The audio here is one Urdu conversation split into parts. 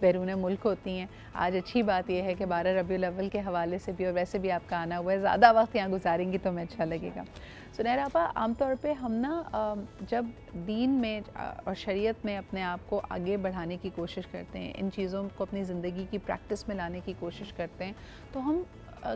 بیرون ملک ہوتی ہیں. آج اچھی بات یہ ہے کہ 12 ربیع الاول کے حوالے سے بھی اور ویسے بھی آپ کا آنا ہوا ہے، زیادہ وقت یہاں گزاریں گی تو ہمیں اچھا لگے گا. سنیرا آپا، عام طور پہ ہم نا جب دین میں اور شریعت میں اپنے آپ کو آگے بڑھانے کی کوشش کرتے ہیں، ان چیزوں کو اپنی زندگی کی پریکٹس میں لانے کی کوشش کرتے ہیں، تو ہم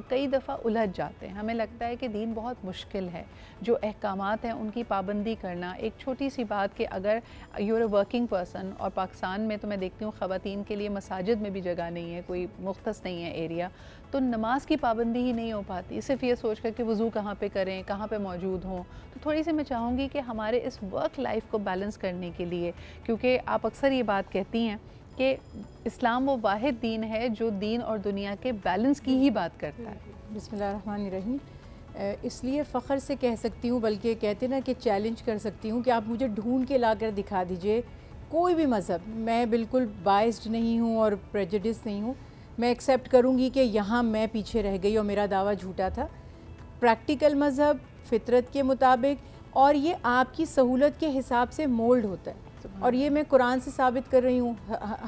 کئی دفعہ الجھ جاتے ہیں. ہمیں لگتا ہے کہ دین بہت مشکل ہے. جو احکامات ہیں ان کی پابندی کرنا، ایک چھوٹی سی بات کہ اگر you are a working person, اور پاکستان میں تو میں دیکھتی ہوں خواتین کے لیے مساجد میں بھی جگہ نہیں ہے، کوئی مختص نہیں ہے ایریا، تو نماز کی پابندی ہی نہیں ہو پاتی، صرف یہ سوچ کر کہ وضو کہاں پہ کریں، کہاں پہ موجود ہوں. تو تھوڑی سی میں چاہوں گی کہ ہمارے اس ورک لائف کو بیلنس کرنے کے لیے، کیونکہ آپ اکثر یہ بات کہتی ہیں کہ اسلام وہ واحد دین ہے جو دین اور دنیا کے بیلنس کی ہی بات کرتا ہے. بسم اللہ الرحمن الرحیم. اس لیے فخر سے کہہ سکتی ہوں، بلکہ کہتے نا کہ چیلنج کر سکتی ہوں کہ آپ مجھے ڈھونڈ کے لا کر دکھا دیجئے کوئی بھی مذہب. میں بالکل بائسڈ نہیں ہوں اور پریجڈس نہیں ہوں. میں ایکسیپٹ کروں گی کہ یہاں میں پیچھے رہ گئی اور میرا دعویٰ جھوٹا تھا. پریکٹیکل مذہب فطرت کے مطابق، اور یہ آپ کی سہولت کے حساب سے مولڈ ہوتا ہے. اور یہ میں قرآن سے ثابت کر رہی ہوں.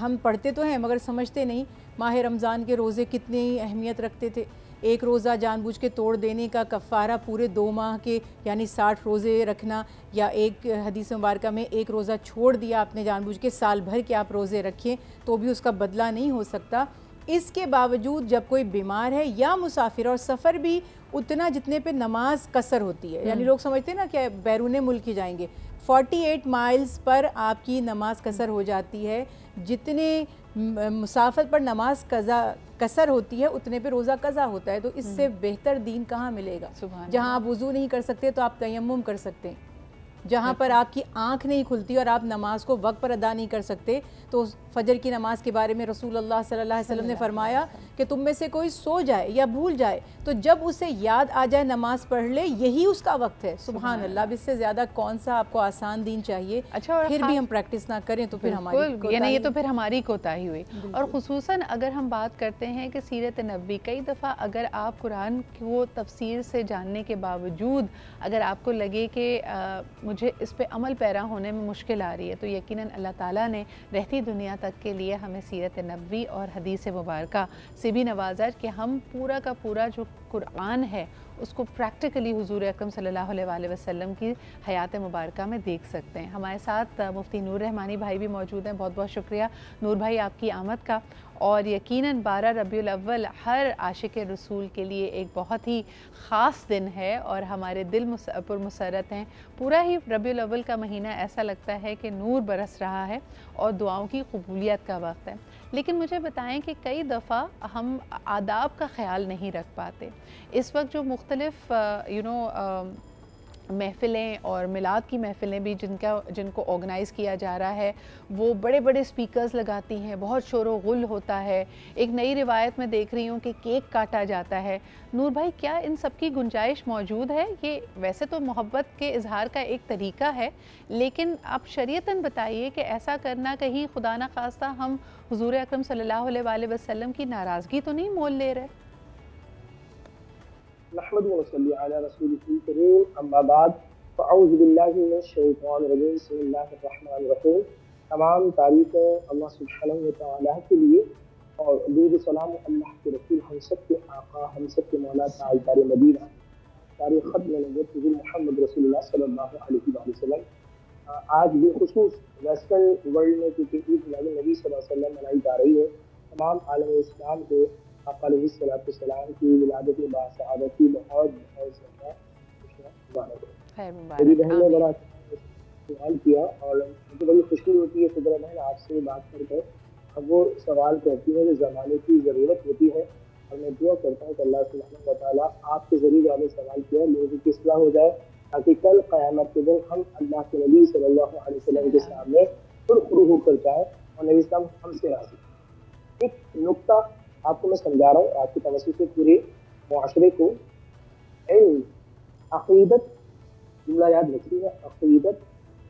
ہم پڑھتے تو ہیں مگر سمجھتے نہیں. ماہ رمضان کے روزے کتنی اہمیت رکھتے تھے. ایک روزہ جان بوجھ کے توڑ دینے کا کفارہ پورے 2 ماہ کے یعنی 60 روزے رکھنا، یا ایک حدیث مبارکہ میں ایک روزہ چھوڑ دیا آپ نے جان بوجھ کے، سال بھر کے آپ روزے رکھیں تو بھی اس کا بدلہ نہیں ہو سکتا. اس کے باوجود جب کوئی بیمار ہے یا مسافر، اور سفر بھی اتنا جتنے پہ نماز قصر ہوتی ہے، یعنی لوگ سمجھتے ہیں نا کہ بیرون ملک ہی جائیں گے، 48 مائلز پر آپ کی نماز قصر ہو جاتی ہے. جتنے مسافت پر نماز قصر ہوتی ہے اتنے پہ روزہ قضا ہوتا ہے. تو اس سے بہتر دین کہاں ملے گا؟ جہاں آپ وضو نہیں کر سکتے تو آپ تیمم کر سکتے ہیں. جہاں پر آپ کی آنکھ نہیں کھلتی اور آپ نماز کو وقت پر ادا نہیں کر سکتے، تو فجر کی نماز کے بارے میں رسول اللہ صلی اللہ علیہ وسلم نے فرمایا کہ تم میں سے کوئی سو جائے یا بھول جائے تو جب اسے یاد آ جائے نماز پڑھ لے، یہی اس کا وقت ہے. سبحان اللہ. اب اس سے زیادہ کون سا آپ کو آسان دین چاہیے؟ اچھا، اور پھر بھی ہم پریکٹس نہ کریں تو پھر ہماری یعنی یہ تو پھر ہماری کوتاہی ہوئی. اور خصوصاً اگر ہم بات کرتے ہیں کہ سیرت نبوی، کئی دفعہ اگر آپ قرآن کو تفسیر سے جاننے کے باوجود اگر آپ کو لگے کہ مجھے اس پہ عمل پیرا ہونے میں مشکل آ رہی ہے، تو یقیناً اللہ تعالیٰ نے رہتی دنیا تک کے لیے ہمیں سیرت نبوی اور حدیث مبارکہ سے بھی نوازا کہ ہم پورا کا پورا جو قرآن ہے اس کو پریکٹیکلی حضور اکرم صلی اللہ علیہ وآلہ وسلم کی حیات مبارکہ میں دیکھ سکتے ہیں. ہمارے ساتھ مفتی نور رحمانی بھائی بھی موجود ہیں. بہت بہت شکریہ نور بھائی آپ کی آمد کا. اور یقیناً 12 ربیع الاول ہر عاشق رسول کے لیے ایک بہت ہی خاص دن ہے اور ہمارے دل پر مسرت ہیں. پورا ہی ربیع الاول کا مہینہ ایسا لگتا ہے کہ نور برس رہا ہے اور دعاؤں کی قبولیت کا وقت ہے. لیکن مجھے بتائیں کہ کئی دفعہ ہم آداب کا خیال نہیں رکھ پاتے. اس وقت جو مختلف محفلیں اور میلاد کی محفلیں بھی جن کو آرگنائز کیا جا رہا ہے، وہ بڑے بڑے سپیکرز لگاتی ہیں، بہت شور و غل ہوتا ہے. ایک نئی روایت میں دیکھ رہی ہوں کہ کیک کاٹا جاتا ہے. نور بھائی، کیا ان سب کی گنجائش موجود ہے؟ یہ ویسے تو محبت کے اظہار کا ایک طریقہ ہے، لیکن آپ شریعتاً بتائیے کہ ایسا کرنا کہیں خدا نہ خواستہ ہم حضور اکرم صلی اللہ علیہ وآلہ وسلم کی ناراضگی تو نہیں مول لے رہے؟ نحمد و صلی علی رسول کریم، اما بعد، فاعوذ باللہ من الشیطان الرجیم، بسم اللہ الرحمن الرحیم. تمام تعریفیں اللہ سبحانہ و تعالیٰ کے لیے، اور درود و سلام اللہ کے رسول، ہم سب کے آقا، ہم سب کے مولا تاجدار مدینہ، تاریخ ختم نبوت حضور محمد رسول اللہ صلی اللہ علیہ وآلہ وسلم. آج بالخصوص ویسٹرن ورلڈ میں کیونکہ عید میلاد النبی صلی اللہ علیہ وسلم منائی جا رہی ہے، تمام عالم اسلام کو آپ علیہ السلام کی ولادت باسعادت کی بہت بہت زیادہ مبارک. میری بہن نے بڑا سوال کیا اور مجھے بڑی خوشی ہوتی ہے فکر بہن آپ سے بات کر کے. اب وہ سوال کرتی ہے کہ زمانے کی ضرورت ہوتی ہے، اور میں دعا کرتا ہوں کہ اللہ سبحانہ و تعالیٰ آپ کے ذریعے جو ہمیں سوال کیا لوگوں کی اصلاح ہو جائے، تاکہ کل قیامت کے دن ہم اللہ کے نبی صلی اللہ علیہ وسلم کے سامنے سرخرو ہو کر جائیں اور نبی اسلام ہم سے راضی. ایک نقطہ آپ کو میں سمجھا رہا ہوں آپ کی توسط سے پورے معاشرے کو. علم، عقیدت، جملہ یاد رکھیے گا، عقیدت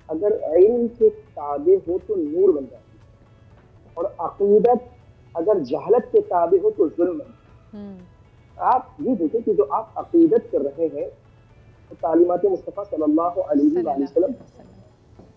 اگر علم کے تابع ہو تو نور بن جاتی ہے، اور عقیدت اگر جہالت کے تابع ہو تو ظلم بن جاتی ہے. آپ یہ دیکھیں کہ جو آپ عقیدت کر رہے ہیں تعلیمات مصطفیٰ صلی اللہ علیہ وآلہ وسلم،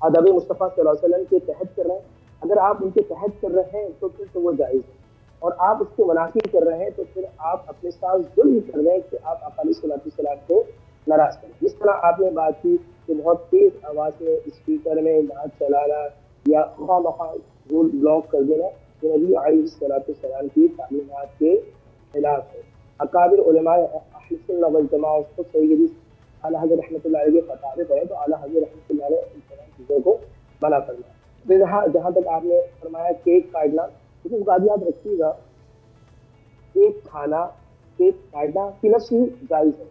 آداب مصطفیٰ صلی اللہ علیہ وسلم کے تحت کر رہے ہیں. اگر آپ ان کے تحت کر رہے ہیں تو پھر تو وہ جائز ہے, اور آپ اس کے منافی کر رہے ہیں تو پھر آپ اپنے ساتھ ظلم کر رہے ہیں کہ آپ آقا علیہ السلام کو ناراض کریں. جس طرح آپ نے بات کی کہ بہت تیز آواز میں اسپیکر میں بات چلانا یا خواہ مخواہ رول بلاک کر دینا یہ نبی علیہ السلام کی تعلیمات کے خلاف ہے. اکابر علماء اہل سنت والجماعہ اس کو سیدی اعلیٰ حضرت رحمۃ اللہ علیہ کے فتاوے پڑھے تو اعلیٰ حضرت رحمۃ اللہ علیہ ان تمام چیزوں کو منع کرنا. پھر جہاں تک آپ نے فرمایا کیک کاٹنا, لیکن بات یاد رکھیے گا کیک کھانا کیک کاٹنا کی نفس ہی جائز ہے,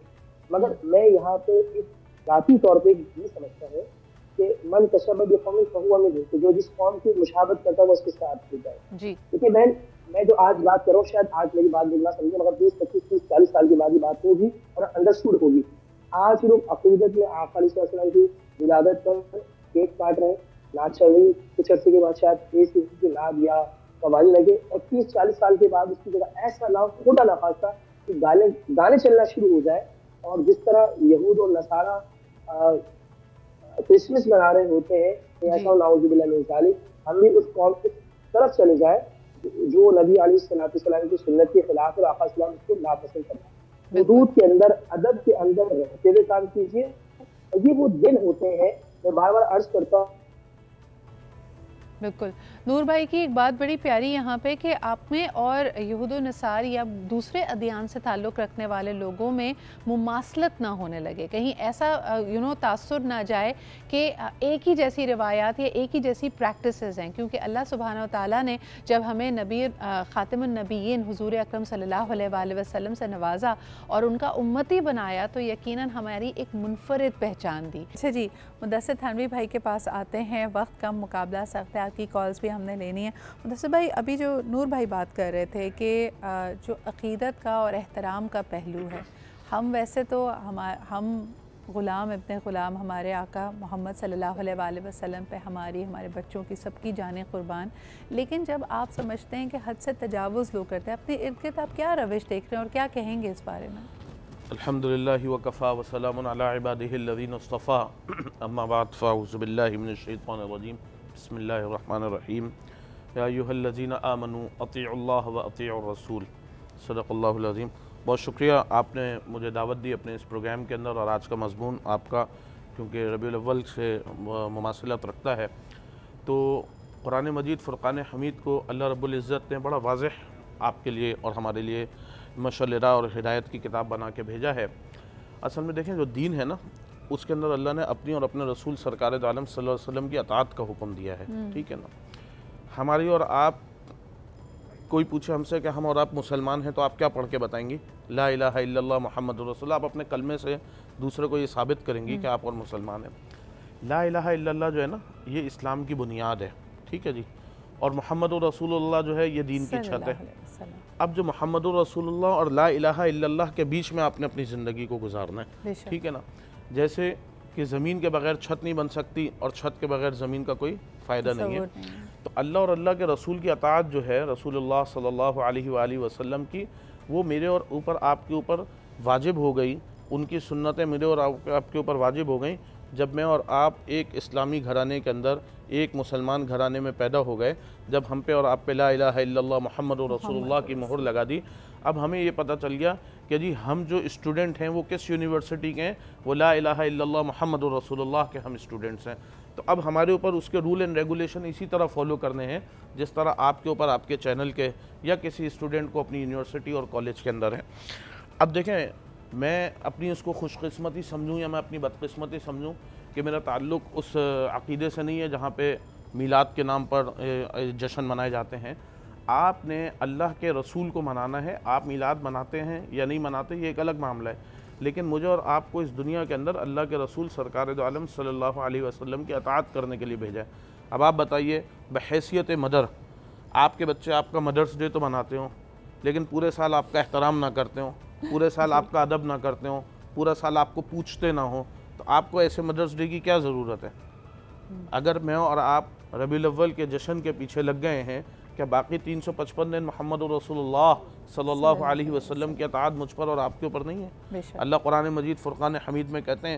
مگر میں یہاں پہ ایک ذاتی طور پہ یہ سمجھتا ہوں کہ من تشبہ بقوم فہو منہ, کہ جو جس قوم کی مشابہت کرتا ہے وہ اس کے ساتھ ہوتا ہے. کیونکہ بہن میں جو آج بات کر رہا ہوں شاید آج میری بات نہ سمجھے, مگر 20 25 30 40 سال کے بعد یہ بات ہوگی اور انڈرسٹوڈ ہوگی. آج لوگ عقیدت میں آقا علیہ السلام کی ولادت پر کیک کاٹ رہے ہیں, نعت چل رہی, کچھ عرصے کے بعد شاید کسی کی نعت یا قوالی لگے اور 30 40 سال کے بعد اس کی جگہ ایسا نام خدا نخواستہ کہ گانے چلنا شروع ہو جائے. اور جس طرح یہود اور نصارہ کرسمس منا رہے ہوتے ہیں, ایسا نعوذ باللہ من ذالک, ہم بھی اس قوم کی طرف چلے جائیں جو نبی علیہ السلام کی سنت کے خلاف اور آقا السلام اس کو ناپسند کرنا. حدود کے اندر ادب کے اندر رہتے ہوئے کام کیجیے. یہ وہ دن ہوتے ہیں, میں بار بار عرض کرتا ہوں. بالکل نور بھائی کی ایک بات بڑی پیاری یہاں پہ کہ آپ میں اور یہود و نصار یا دوسرے ادیان سے تعلق رکھنے والے لوگوں میں مماثلت نہ ہونے لگے, کہیں ایسا تاثر نہ جائے کہ ایک ہی جیسی روایات یا ایک ہی جیسی پریکٹسز ہیں, کیونکہ اللہ سبحانہ و تعالیٰ نے جب ہمیں نبی خاتم النبیین حضور اکرم صلی اللہ علیہ وآلہ وسلم سے نوازا اور ان کا امتی بنایا تو یقیناً ہماری ایک منفرد پہچان دی. اچھا جی, مدثر تھانوی بھائی کے پاس آتے ہیں, وقت کم مقابلہ سخت ہے, آپ کی کالز بھی ہم نے لینی ہے. مدثر بھائی ابھی جو نور بھائی بات کر رہے تھے کہ جو عقیدت کا اور احترام کا پہلو ہے, ہم ویسے تو ہم غلام ابن غلام, ہمارے آقا محمد صلی اللہ علیہ وآلہ وسلم پہ ہمارے بچوں کی سب کی جانیں قربان, لیکن جب آپ سمجھتے ہیں کہ حد سے تجاوز لوگ کرتے ہیں اپنے ارد گرد, آپ کیا روش دیکھ رہے ہیں اور کیا کہیں گے اس بارے میں؟ الحمدللہ وکفا وسلام علی عبادہ الذین اصطفیٰ, اما بعد فاعوذ باللہ من الشیطان الرجیم, بسم اللہ الرحمن الرحیم. یا ایھا الذین آمنوا اطیعوا اللہ واطیعوا الرسول, صدق اللہ العظیم. بہت شکریہ آپ نے مجھے دعوت دی اپنے اس پروگرام کے اندر, اور آج کا مضمون آپ کا کیونکہ ربیع الاول سے مماثلت رکھتا ہے, تو قرآن مجید فرقان حمید کو اللہ رب العزت نے بڑا واضح آپ کے لیے اور ہمارے لیے مشعل راہ اور ہدایت کی کتاب بنا کے بھیجا ہے. اصل میں دیکھیں جو دین ہے نا, اس کے اندر اللہ نے اپنی اور اپنے رسول سرکار دو عالم صلی اللہ علیہ وسلم کی اطاعت کا حکم دیا ہے. ٹھیک ہے نا, ہماری اور آپ, کوئی پوچھے ہم سے کہ ہم اور آپ مسلمان ہیں تو آپ کیا پڑھ کے بتائیں گی؟ لا الہ الا اللہ محمد رسول اللہ. آپ اپنے کلمے سے دوسرے کو یہ ثابت کریں گی کہ آپ اور مسلمان ہیں. لا الہ الا اللہ جو ہے نا, یہ اسلام کی بنیاد ہے. ٹھیک ہے جی, اور محمد رسول اللہ جو ہے یہ دین کی چھت ہے. اب جو محمد رسول اللہ اور لا الہ الا اللہ کے بیچ میں آپ نے اپنی زندگی کو گزارنا ہے. ٹھیک ہے نا, جیسے کہ زمین کے بغیر چھت نہیں بن سکتی اور چھت کے بغیر زمین کا کوئی فائدہ نہیں ہے. تو اللہ اور اللہ کے رسول کی اطاعت جو ہے رسول اللہ صلی اللہ علیہ وآلہ وسلم کی, وہ میرے اور اوپر آپ کے اوپر واجب ہو گئی. ان کی سنتیں میرے اور آپ کے اوپر واجب ہو گئیں جب میں اور آپ ایک اسلامی گھرانے کے اندر, ایک مسلمان گھرانے میں پیدا ہو گئے. جب ہم پہ اور آپ پہ لا الہ الا اللہ محمد رسول اللہ کی مہر لگا دی, اب ہمیں یہ پتہ چل گیا کہ جی ہم جو اسٹوڈنٹ ہیں وہ کس یونیورسٹی کے ہیں, وہ لا الہ الا اللہ محمد رسول اللہ کے ہم اسٹوڈنٹس ہیں. تو اب ہمارے اوپر اس کے رول اینڈ ریگولیشن اسی طرح فالو کرنے ہیں جس طرح آپ کے اوپر آپ کے چینل کے یا کسی اسٹوڈنٹ کو اپنی یونیورسٹی اور کالج کے اندر ہیں. اب دیکھیں, میں اپنی اس کو خوش قسمتی سمجھوں یا میں اپنی بدقسمتی سمجھوں کہ میرا تعلق اس عقیدے سے نہیں ہے جہاں پہ میلاد کے نام پر جشن منائے جاتے ہیں. آپ نے اللہ کے رسول کو منانا ہے, آپ میلاد مناتے ہیں یا نہیں مناتے یہ ایک الگ معاملہ ہے, لیکن مجھے اور آپ کو اس دنیا کے اندر اللہ کے رسول سرکار دو عالم صلی اللہ علیہ وسلم کی اطاعت کرنے کے لیے بھیجا ہے. اب آپ بتائیے, بحیثیت مدر, آپ کے بچے آپ کا مدرس ڈے تو مناتے ہوں لیکن پورے سال آپ کا احترام نہ کرتے ہوں, پورے سال آپ کا ادب نہ کرتے ہوں, پورا سال آپ کو پوچھتے نہ ہوں, تو آپ کو ایسے مدرس ڈے کی کیا ضرورت ہے؟ اگر میں اور آپ ربیع الاول کے جشن کے پیچھے لگ گئے ہیں, کہ باقی 355 دن محمد رسول اللہ صلی اللہ علیہ وسلم کی اطاعت مجھ پر اور آپ کے اوپر نہیں ہے؟ اللہ قرآن مجید فرقان حمید میں کہتے ہیں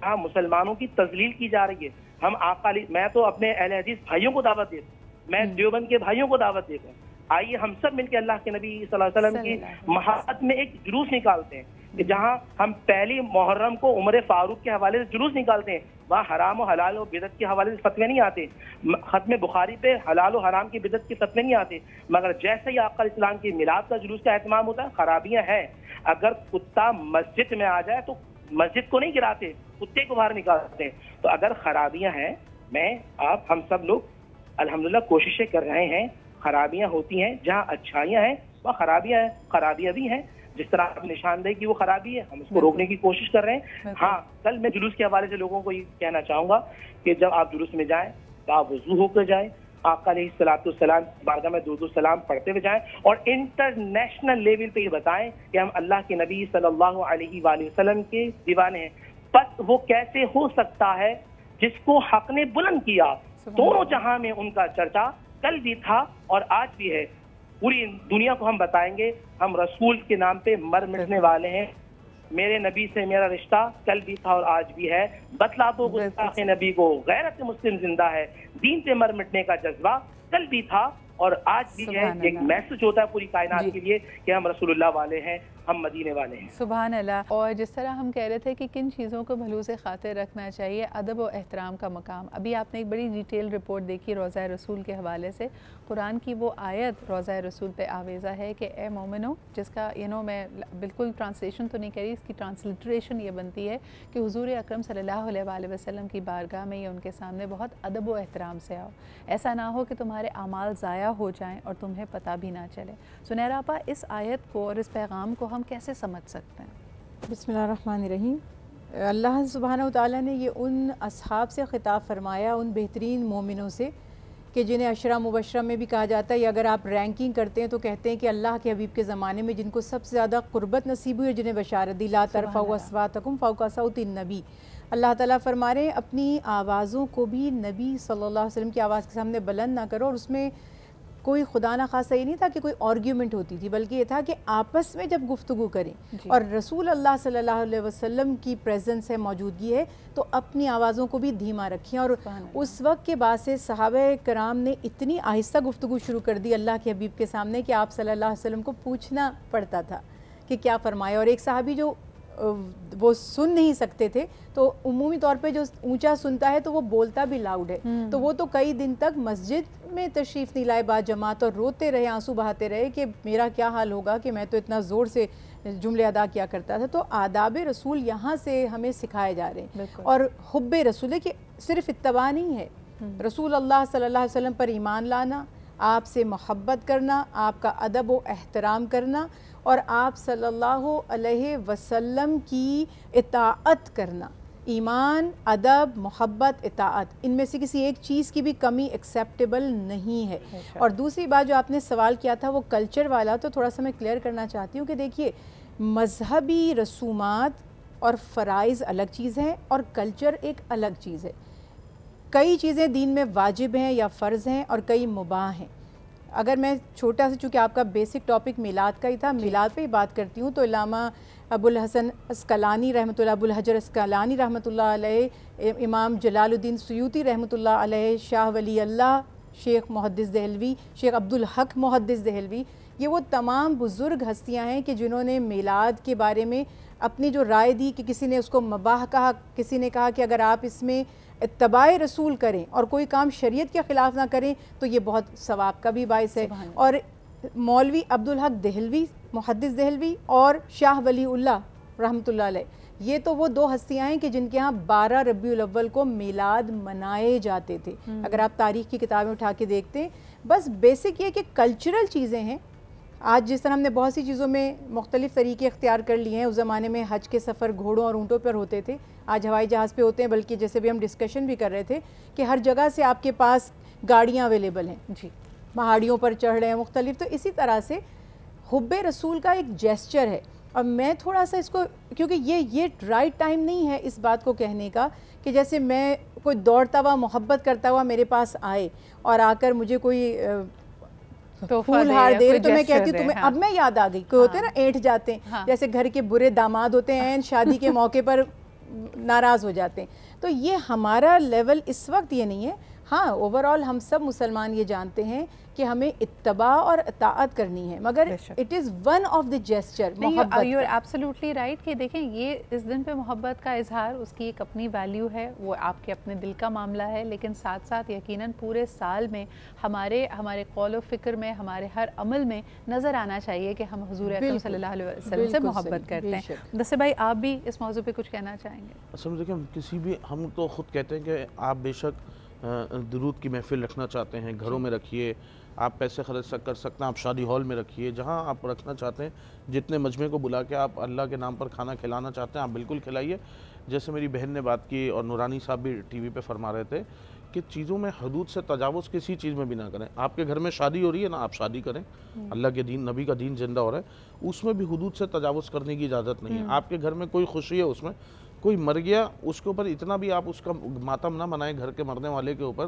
جہاں مسلمانوں کی تذلیل کی جا رہی ہے. ہم آقا میں تو اپنے اہل حدیث بھائیوں کو دعوت دیتا ہوں, میں دیوبند کے بھائیوں کو دعوت دیتا ہوں, آئیے ہم سب مل کے اللہ کے نبی صلی اللہ علیہ وسلم کی محبت میں ایک جلوس نکالتے ہیں کہ جہاں ہم پہلی محرم کو عمر فاروق کے حوالے سے جلوس نکالتے ہیں, وہاں حرام و حلال و بدعت کے حوالے سے فتوے نہیں آتے, ختم بخاری پہ حلال و حرام کی بدعت کے فتوے نہیں آتے, مگر جیسے ہی آقا اسلام کی میلاد کا جلوس کا اہتمام ہوتا ہے خرابیاں ہیں. اگر کتا مسجد میں آ جائے تو مسجد کو نہیں گراتے, کتے کو باہر نکالتے ہیں. تو اگر خرابیاں ہیں, میں آپ ہم سب لوگ الحمدللہ کوششیں کر رہے ہیں. خرابیاں ہوتی ہیں, جہاں اچھائیاں ہیں وہ خرابیاں ہیں, خرابیاں بھی ہیں. جس طرح آپ نشاندہی کی وہ خرابی ہے, ہم اس کو روکنے کی کوشش کر رہے ہیں. ہاں, کل میں جلوس کے حوالے سے لوگوں کو یہ کہنا چاہوں گا کہ جب آپ جلوس میں جائیں تو آپ وضو ہو کر جائیں, آقا علیہ السلام بارگاہ میں درود و سلام پڑھتے ہوئے جائیں, اور انٹرنیشنل لیول پہ یہ بتائیں کہ ہم اللہ کے نبی صلی اللہ علیہ وآلہ وسلم کے دیوانے ہیں. بس وہ کیسے ہو سکتا ہے جس کو حق نے بلند کیا, دونوں جہاں میں ان کا چرچا کل بھی تھا اور آج بھی ہے. پوری دنیا کو ہم بتائیں گے ہم رسول کے نام پہ مر مٹنے والے ہیں. میرے نبی سے میرا رشتہ کل بھی تھا اور آج بھی ہے. بتلا دو گستاخ نبی کو غیرت مسلم زندہ ہے, دین سے مر مٹنے کا جذبہ کل بھی تھا اور آج بھی ہے. ایک میسج ہوتا ہے پوری کائنات کے لیے کہ ہم رسول اللہ والے ہیں, ہم مدینے والے ہیں. سبحان اللہ. اور جس طرح ہم کہہ رہے تھے کہ کن چیزوں کو بھلو سے خاطر رکھنا چاہیے, ادب و احترام کا مقام. ابھی آپ نے ایک بڑی ڈیٹیل رپورٹ دیکھی روضہ رسول کے حوالے سے. قرآن کی وہ آیت روضہ رسول پہ آویزہ ہے کہ اے مومنو, جس کا میں بالکل ٹرانسلیشن تو نہیں کری, اس کی ٹرانسلیٹریشن یہ بنتی ہے کہ حضور اکرم صلی اللہ علیہ وآلہ وسلم کی بارگاہ میں یا ان کے سامنے بہت ادب و احترام سے آؤ. ایسا نہ ہو کہ تمہارے اعمال ضائع ہو جائیں اور تمہیں پتہ بھی نہ چلے. سنیرا آپا, اس آیت کو اور اس پیغام کو ہم کیسے سمجھ سکتے ہیں؟ بسم اللہ الرحمن الرحیم. اللہ سبحانہ و تعالیٰ نے یہ ان اصحاب سے خطاب فرمایا, ان بہترین مومنوں سے کہ جنہیں عشرہ مبشرہ میں بھی کہا جاتا ہے, یا اگر آپ رینکنگ کرتے ہیں تو کہتے ہیں کہ اللہ کے حبیب کے زمانے میں جن کو سب سے زیادہ قربت نصیب ہوئی, جنہیں بشارت دی, لا ترفعوا اصواتکم فوق صوت النبی. اللہ تعالیٰ فرما رہے ہیں اپنی آوازوں کو بھی نبی صلی اللہ علیہ وسلم کی آواز کے سامنے بلند نہ کرو. اور اس میں کوئی خدا نہ خاصہ یہ نہیں تھا کہ کوئی آرگیومنٹ ہوتی تھی, بلکہ یہ تھا کہ آپس میں جب گفتگو کریں اور رسول اللہ صلی اللہ علیہ وسلم کی پریزنس ہے, موجودگی ہے, تو اپنی آوازوں کو بھی دھیما رکھیں. اور اس وقت کے بعد سے صحابہ کرام نے اتنی آہستہ گفتگو شروع کر دی اللہ کے حبیب کے سامنے کہ آپ صلی اللہ علیہ وسلم کو پوچھنا پڑتا تھا کہ کیا فرمائے. اور ایک صحابی جو وہ سن نہیں سکتے تھے, تو عمومی طور پہ جو اونچا سنتا ہے تو وہ بولتا بھی لاؤڈ ہے, تو وہ تو کئی دن تک مسجد میں تشریف نہیں لائے با جماعت, اور روتے رہے, آنسو بہاتے رہے کہ میرا کیا حال ہوگا کہ میں تو اتنا زور سے جملے ادا کیا کرتا تھا. تو آداب رسول یہاں سے ہمیں سکھائے جا رہے ہیں. اور حب رسول ہے کہ صرف اتباع نہیں ہے, رسول اللہ صلی اللہ علیہ وسلم پر ایمان لانا, آپ سے محبت کرنا, آپ کا ادب و احترام کرنا, اور آپ صلی اللہ علیہ وسلم کی اطاعت کرنا. ایمان, ادب, محبت, اطاعت, ان میں سے کسی ایک چیز کی بھی کمی ایکسیپٹیبل نہیں ہے. اور دوسری بات جو آپ نے سوال کیا تھا وہ کلچر والا, تو تھوڑا سا میں کلیئر کرنا چاہتی ہوں کہ دیکھیے, مذہبی رسومات اور فرائض الگ چیز ہیں اور کلچر ایک الگ چیز ہے. کئی چیزیں دین میں واجب ہیں یا فرض ہیں اور کئی مباح ہیں. اگر میں چھوٹا سا, چونکہ آپ کا بیسک ٹاپک میلاد کا ہی تھا, میلاد پہ ہی بات کرتی ہوں, تو علامہ ابو الحسن اسقلانی رحمۃ اللہ, ابو الحجر اسقلانی رحمۃ اللہ علیہ, امام جلال الدین سیوطی رحمۃ اللہ علیہ, شاہ ولی اللہ, شیخ محدث دہلوی, شیخ عبدالحق محدث دہلوی, یہ وہ تمام بزرگ ہستیاں ہیں کہ جنہوں نے میلاد کے بارے میں اپنی جو رائے دی کہ کسی نے اس کو مباح کہا, کسی نے کہا کہ اگر آپ اس میں اتباع رسول کریں اور کوئی کام شریعت کے خلاف نہ کریں تو یہ بہت ثواب کا بھی باعث ہے. اور مولوی عبدالحق دہلوی, محدث دہلوی, اور شاہ ولی اللہ رحمۃ اللہ علیہ, یہ تو وہ دو ہستیاں ہیں کہ جن کے ہاں 12 ربیع الاول کو میلاد منائے جاتے تھے. اگر آپ تاریخ کی کتابیں اٹھا کے دیکھتے ہیں, بس بیسک یہ کہ کلچرل چیزیں ہیں. آج جس طرح ہم نے بہت سی چیزوں میں مختلف طریقے اختیار کر لیے ہیں, اس زمانے میں حج کے سفر گھوڑوں اور اونٹوں پر ہوتے تھے, آج ہوائی جہاز پہ ہوتے ہیں, بلکہ جیسے بھی ہم ڈسکشن بھی کر رہے تھے کہ ہر جگہ سے آپ کے پاس گاڑیاں اویلیبل ہیں, جی پہاڑیوں پر چڑھ رہے ہیں مختلف. تو اسی طرح سے حب رسول کا ایک جیسچر ہے. اور میں تھوڑا سا اس کو, کیونکہ یہ رائٹ ٹائم نہیں ہے اس بات کو کہنے کا کہ جیسے میں کوئی دوڑتا ہوا محبت کرتا ہوا میرے پاس آئے اور آ کر مجھے کوئی پھول ہار دے رہے, تو میں کہتی ہوں تمہیں, اب میں یاد آ گئی, کوئی ہوتے ہیں نا اینٹ جاتے ہیں, جیسے گھر کے برے داماد ہوتے ہیں شادی کے موقع پر ناراض ہو جاتے ہیں. تو یہ ہمارا لیول اس وقت یہ نہیں ہے. ہاں اوور آل ہم سب مسلمان یہ جانتے ہیں کہ ہمیں اتباع اور اطاعت کرنی ہے, مگر it is one of the gesture محبت. یو آر ایبسلیوٹلی رائٹ کہ دیکھیں یہ اس دن پہ محبت کا اظہار اس کی ایک اپنی ویلیو ہے, وہ آپ کے اپنے دل کا معاملہ ہے, لیکن ساتھ ساتھ یقیناً پورے سال میں ہمارے قول و فکر میں, ہمارے ہر عمل میں نظر آنا چاہیے کہ ہم حضور اکرم صلی اللہ علیہ وسلم سے محبت کرتے ہیں. دسے بھائی آپ بھی اس موضوع پہ کچھ کہنا چاہیں گے؟ اصل میں دیکھیں کسی بھی, ہم تو خود کہتے ہیں کہ آپ بے شک درود کی محفل رکھنا چاہتے ہیں گھروں میں رکھیے, آپ پیسے خرچ کر سکتے ہیں, آپ شادی ہال میں رکھیے, جہاں آپ رکھنا چاہتے ہیں, جتنے مجمع کو بلا کے آپ اللہ کے نام پر کھانا کھلانا چاہتے ہیں آپ بالکل کھلائیے. جیسے میری بہن نے بات کی اور نورانی صاحب بھی ٹی وی پہ فرما رہے تھے کہ چیزوں میں حدود سے تجاوز کسی چیز میں بھی نہ کریں. آپ کے گھر میں شادی ہو رہی ہے نا, آپ شادی کریں, اللہ کے دین نبی کا دین زندہ ہو رہا ہے, اس میں بھی حدود سے تجاوز کرنے کی اجازت نہیں ہے. آپ کے گھر میں کوئی خوشی ہے, اس میں کوئی مر گیا, اس کے اوپر اتنا بھی آپ اس کا ماتم نہ منائیں گھر کے مرنے والے کے اوپر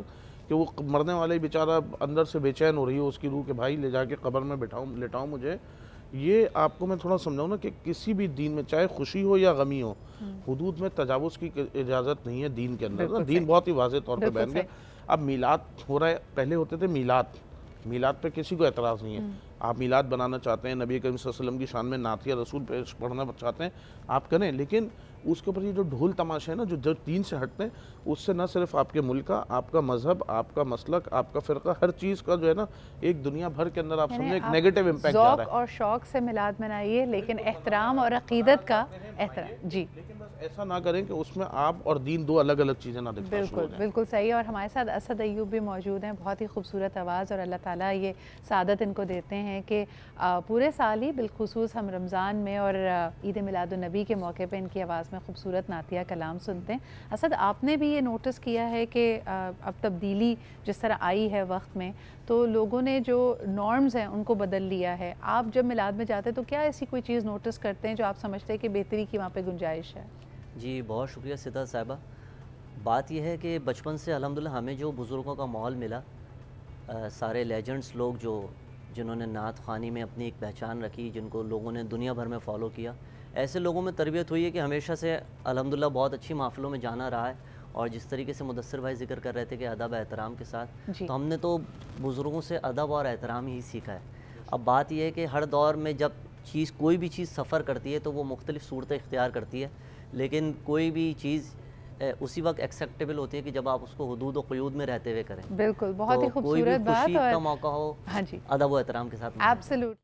کہ وہ مرنے والے بیچارہ اندر سے بے چین ہو رہی ہے اس کی روح کہ بھائی لے جا کے قبر میں لٹاؤں مجھے. یہ آپ کو میں تھوڑا سمجھاؤں نا کہ کسی بھی دین میں چاہے خوشی ہو یا غمی ہو, حدود میں تجاوز کی اجازت نہیں ہے دین کے اندر. دین بہت ہی واضح طور پہ بیان گیا. اب میلاد ہو رہا ہے, پہلے ہوتے تھے میلاد پہ کسی کو اعتراض نہیں ہے. آپ میلاد بنانا چاہتے ہیں, نبی کریم صلی اللہ علیہ وسلم کی شان میں نعتیہ رسول پڑھنا چاہتے ہیں, آپ کریں, لیکن اس کے اوپر یہ جو ڈھول تماشے ہیں نا جو دین سے ہٹتے ہیں, اس سے نہ صرف آپ کے ملک کا, آپ کا مذہب, آپ کا مسلک, آپ کا فرقہ, ہر چیز کا جو ہے نا ایک دنیا بھر کے اندر آپ سمجھیں ایک نیگیٹو امپیکٹ جا رہا ہے. ذوق اور شوق سے میلاد منائیے, لیکن احترام اور عقیدت کا احترام. جی لیکن بس ایسا نہ کریں کہ اس میں آپ اور دین دو الگ الگ چیزیں نہ دکھنا شروع ہو جائیں. بالکل صحیح. اور ہمارے ساتھ اسد ایوب بھی موجود ہیں, بہت ہی خوبصورت آواز, اور اللہ تعالیٰ یہ سعادت ان کو دیتے ہیں کہ پورے سال ہی بالخصوص ہم رمضان میں اور عید میلاد النبی کے موقع پہ ان کی آواز میں خوبصورت نعتیہ کلام سنتے ہیں. اسد, آپ نے بھی یہ نوٹس کیا ہے کہ اب تبدیلی جس طرح آئی ہے وقت میں, تو لوگوں نے جو نارمز ہیں ان کو بدل لیا ہے. آپ جب میلاد میں جاتے ہیں تو کیا ایسی کوئی چیز نوٹس کرتے ہیں جو آپ سمجھتے ہیں کہ بہتری کی وہاں پہ گنجائش ہے؟ جی بہت شکریہ سدھا صاحبہ. بات یہ ہے کہ بچپن سے الحمدللہ ہمیں جو بزرگوں کا ماحول ملا, سارے لیجنڈز لوگ جنہوں نے نعت خوانی میں اپنی ایک پہچان رکھی, جن کو لوگوں نے دنیا بھر میں فالو کیا, ایسے لوگوں میں تربیت ہوئی ہے کہ ہمیشہ سے الحمدللہ بہت اچھی محفلوں میں جانا رہا ہے. اور جس طریقے سے مدثر بھائی ذکر کر رہے تھے کہ ادب احترام کے ساتھ, تو ہم نے تو بزرگوں سے ادب اور احترام ہی سیکھا ہے. اب بات یہ ہے کہ ہر دور میں جب کوئی بھی چیز سفر کرتی ہے تو وہ مختلف صورتیں اختیار کرتی ہے, لیکن کوئی بھی چیز اسی وقت ایکسیپٹیبل ہوتی ہے کہ جب آپ اس کو حدود و قیود میں رہتے ہوئے کریں. بالکل, بہت ہی خوبصورت بات. کوئی بھی خوشی کا موقع ہو, ادب و احترام کے ساتھ. ایبسلیوٹ.